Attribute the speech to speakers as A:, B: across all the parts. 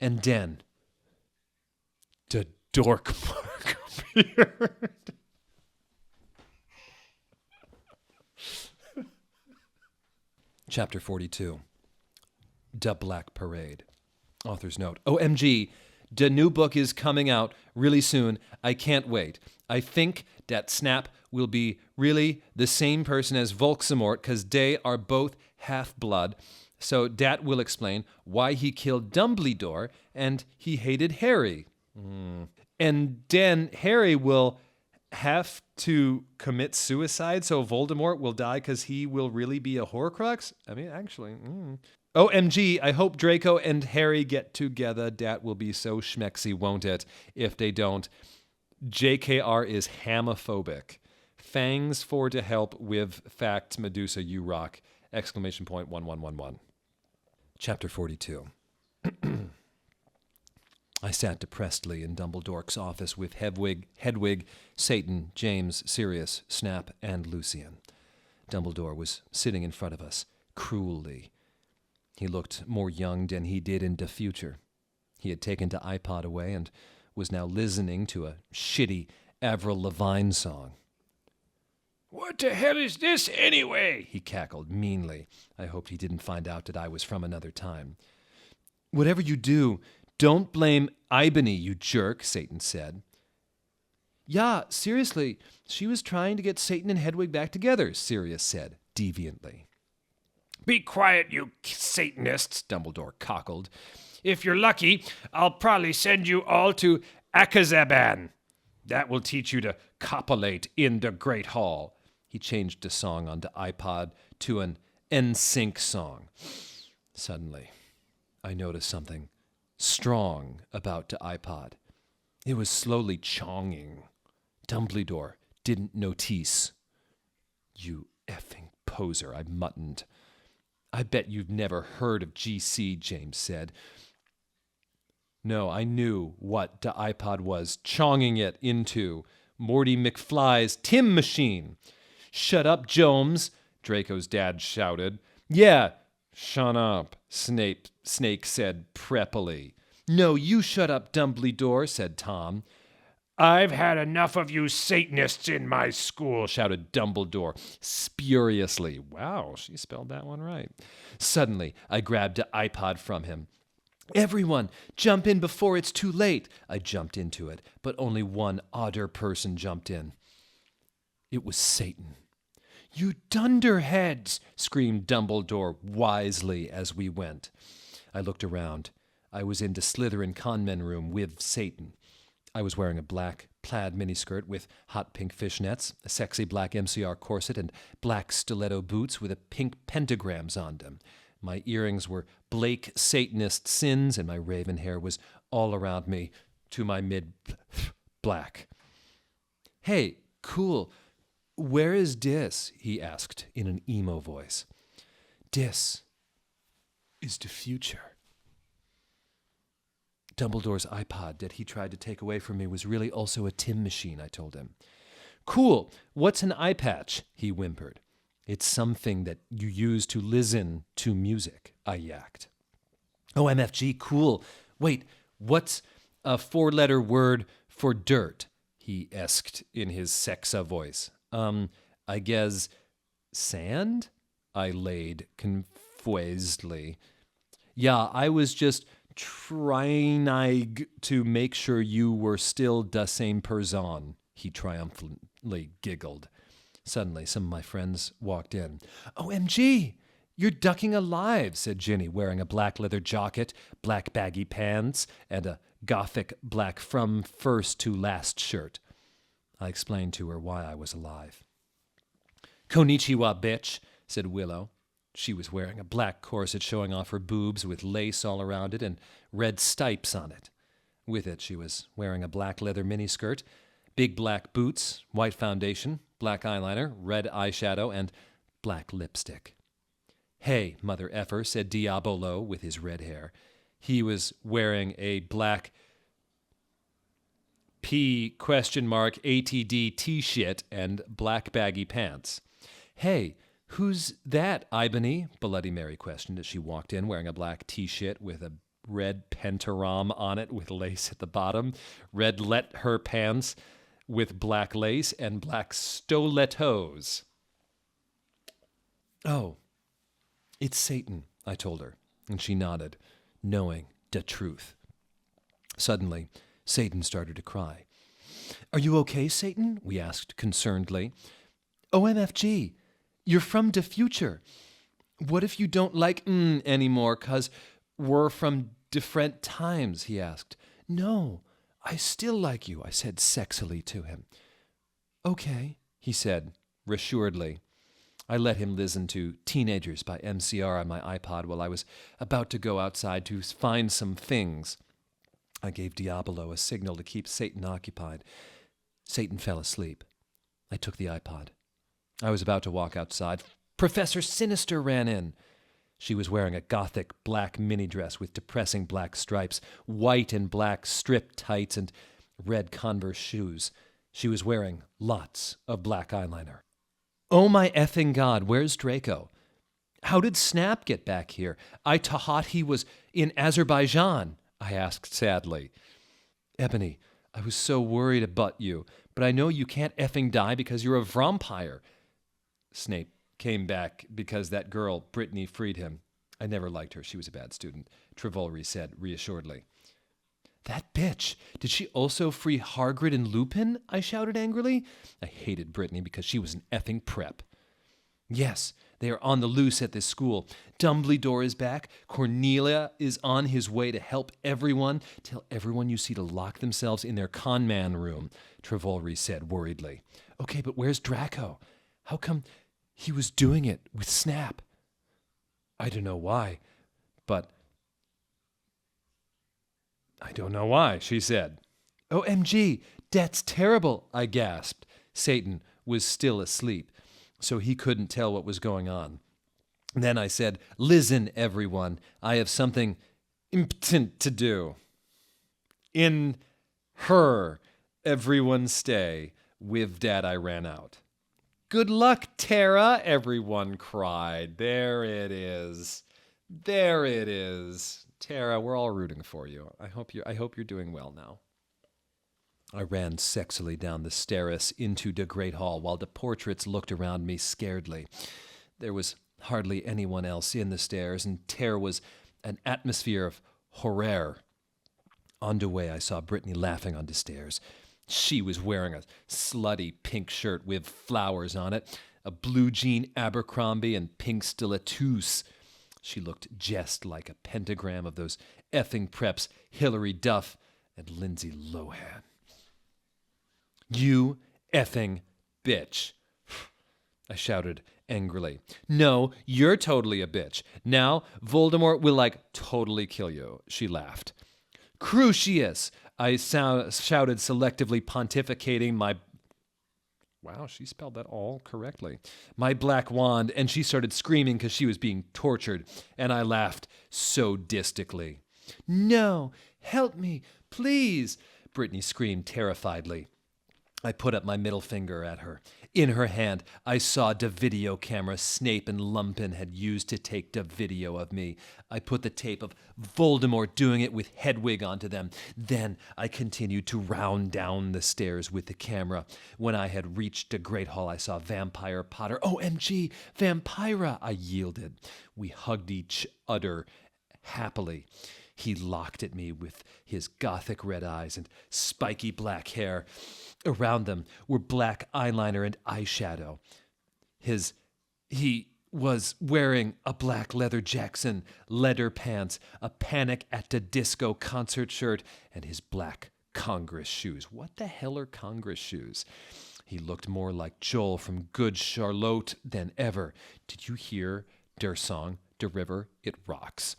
A: And then the dork mark appeared. Chapter 42. The Black Parade. Author's note. OMG, the new book is coming out really soon. I can't wait. I think that Snap will be really the same person as Volksamort because they are both half-blood. So that will explain why he killed Dumbledore and he hated Harry. And then Harry will have to commit suicide, so Voldemort will die because he will really be a Horcrux? I mean, actually. OMG, I hope Draco and Harry get together. That will be so schmexy, won't it? If they don't. JKR is hamophobic. Fangs for to help with facts, Medusa, you rock. ! 1111. Chapter 42. I sat depressedly in Dumbledore's office with Hedwig, Satan, James, Sirius, Snap, and Lucian. Dumbledore was sitting in front of us, cruelly. He looked more young than he did in the future. He had taken the iPod away and was now listening to a shitty Avril Lavigne song. "What the hell is this anyway?" he cackled meanly. I hoped he didn't find out that I was from another time. "Whatever you do, don't blame Ibony, you jerk," Satan said. "Yeah, seriously, she was trying to get Satan and Hedwig back together," Sirius said, deviantly. "Be quiet, you Satanists," Dumbledore cackled. "If you're lucky, I'll probably send you all to Akazaban. That will teach you to copulate in the Great Hall." He changed the song on the iPod to an NSYNC song. Suddenly, I noticed something strong about the iPod. It was slowly chonging. Dumbledore didn't notice. "You effing poser," I muttered. "I bet you've never heard of GC," James said. No, I knew what the iPod was, chonging it into Morty McFly's Tim machine. "Shut up, Jones," Draco's dad shouted. "Yeah, shut up," Snake said preppily. "No, you shut up, Dumbledore," said Tom. "I've had enough of you Satanists in my school," shouted Dumbledore spuriously. Wow, she spelled that one right. Suddenly, I grabbed the iPod from him. "Everyone, jump in before it's too late." I jumped into it, but only one odder person jumped in. It was Satan. "You dunderheads!" screamed Dumbledore wisely as we went. I looked around. I was in the Slytherin conmen room with Satan. I was wearing a black plaid miniskirt with hot pink fishnets, a sexy black MCR corset, and black stiletto boots with pink pentagrams on them. My earrings were Blake Satanist sins, and my raven hair was all around me to my mid-black. "Hey, cool. Where is Dis?" he asked in an emo voice. "Dis is the future." Dumbledore's iPod that he tried to take away from me was really also a Tim machine, I told him. "Cool. What's an eye patch?" he whimpered. "It's something that you use to listen to music," I yacked. "Oh, MFG, cool. Wait, what's a 4-letter word for dirt?" he asked in his sexa voice. I guess sand?" I laid confusedly. "Yeah, I was just trying to make sure you were still the same person," he triumphantly giggled. Suddenly, some of my friends walked in. "OMG, you're ducking alive," said Ginny, wearing a black leather jacket, black baggy pants, and a gothic black from first to last shirt. I explained to her why I was alive. "Konnichiwa, bitch," said Willow. She was wearing a black corset showing off her boobs with lace all around it and red stipes on it. With it, she was wearing a black leather miniskirt, big black boots, white foundation, black eyeliner, red eyeshadow, and black lipstick. "Hey, mother effer," said Diabolo with his red hair. He was wearing a black P?ATD t-shirt and black baggy pants. "Hey, who's that, Ibony?" Bloody Mary questioned as she walked in wearing a black t-shirt with a red pentagram on it with lace at the bottom, red let her pants with black lace, and black stilettos. Oh, it's Satan, I told her, and she nodded, knowing the truth. Suddenly, Satan started to cry. Are you okay, Satan? We asked concernedly. OMFG, you're from the future. What if you don't like anymore, 'cause we're from different times, he asked. No, I still like you, I said sexily to him. Okay, he said, reassuredly. I let him listen to Teenagers by MCR on my iPod while I was about to go outside to find some things. I gave Diabolo a signal to keep Satan occupied. Satan fell asleep. I took the iPod. I was about to walk outside. Professor Sinister ran in. She was wearing a gothic black mini dress with depressing black stripes, white and black strip tights, and red Converse shoes. She was wearing lots of black eyeliner. Oh my effing God, where's Draco? How did Snap get back here? I thought he was in Azerbaijan, I asked sadly. Ebony, I was so worried about you, but I know you can't effing die because you're a vampire. Snape came back because that girl, Brittany, freed him. I never liked her. She was a bad student, Trevolry said reassuredly. That bitch! Did she also free Hagrid and Lupin? I shouted angrily. I hated Brittany because she was an effing prep. Yes, they are on the loose at this school. Dumbledore is back. Cornelia is on his way to help everyone. Tell everyone you see to lock themselves in their con man room, Trevolry said worriedly. Okay, but where's Draco? How come he was doing it with Snap? I don't know why, she said. OMG, that's terrible, I gasped. Satan was still asleep, so he couldn't tell what was going on. Then I said, listen, everyone, I have something impotent to do. In her, everyone stay. With that, I ran out. Good luck, Tara, everyone cried. There it is. There it is. Tara, we're all rooting for you. I hope you're doing well now. I ran sexily down the stairs into the Great Hall while the portraits looked around me scaredly. There was hardly anyone else in the stairs, and there was an atmosphere of horror. On the way, I saw Brittany laughing on the stairs. She was wearing a slutty pink shirt with flowers on it, a blue jean Abercrombie, and pink stilettos. She looked just like a pentagram of those effing preps, Hilary Duff and Lindsay Lohan. You effing bitch, I shouted angrily. No, you're totally a bitch. Now, Voldemort will, totally kill you, she laughed. Crucius, I shouted selectively pontificating my... Wow, she spelled that all correctly. My black wand, and she started screaming because she was being tortured, and I laughed sadistically. No, help me, please, Brittany screamed terrifiedly. I put up my middle finger at her. In her hand, I saw the video camera Snape and Lupin had used to take the video of me. I put the tape of Voldemort doing it with Hedwig onto them. Then I continued to round down the stairs with the camera. When I had reached the Great Hall, I saw Vampire Potter. OMG, Vampira, I yielded. We hugged each other happily. He looked at me with his gothic red eyes and spiky black hair. Around them were black eyeliner and eyeshadow. He was wearing a black leather Jackson, leather pants, a Panic at the Disco concert shirt, and his black Congress shoes. What the hell are Congress shoes? He looked more like Joel from Good Charlotte than ever. Did you hear their song, The River? It rocks.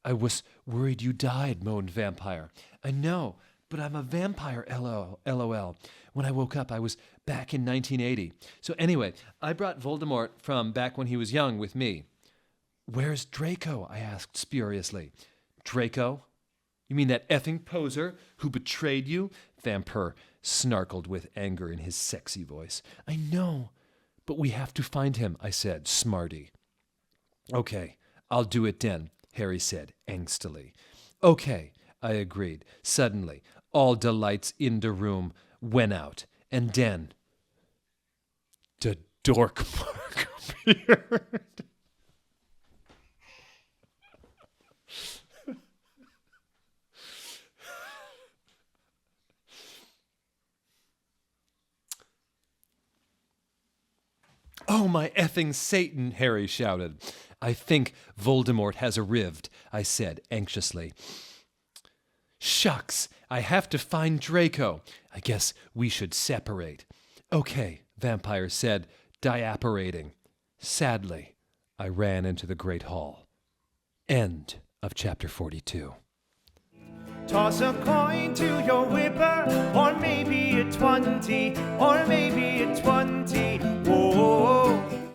A: I was worried you died, moaned Vampire. I know, but I'm a vampire, LOL. When I woke up, I was back in 1980. So anyway, I brought Voldemort from back when he was young with me. Where's Draco? I asked spuriously. Draco? You mean that effing poser who betrayed you? Vampire snarkled with anger in his sexy voice. I know, but we have to find him, I said, smarty. Okay, I'll do it then, Harry said angstily. Okay, I agreed. Suddenly, all the lights in the room went out, and then the dork mark appeared. Oh, my effing Satan, Harry shouted. I think Voldemort has arrived, I said anxiously. Shucks, I have to find Draco. I guess we should separate. Okay, Vampire said, diapparating. Sadly, I ran into the Great Hall. End of chapter 42.
B: Toss a coin to your whipper, or maybe a 20, or maybe a 20. Whoa.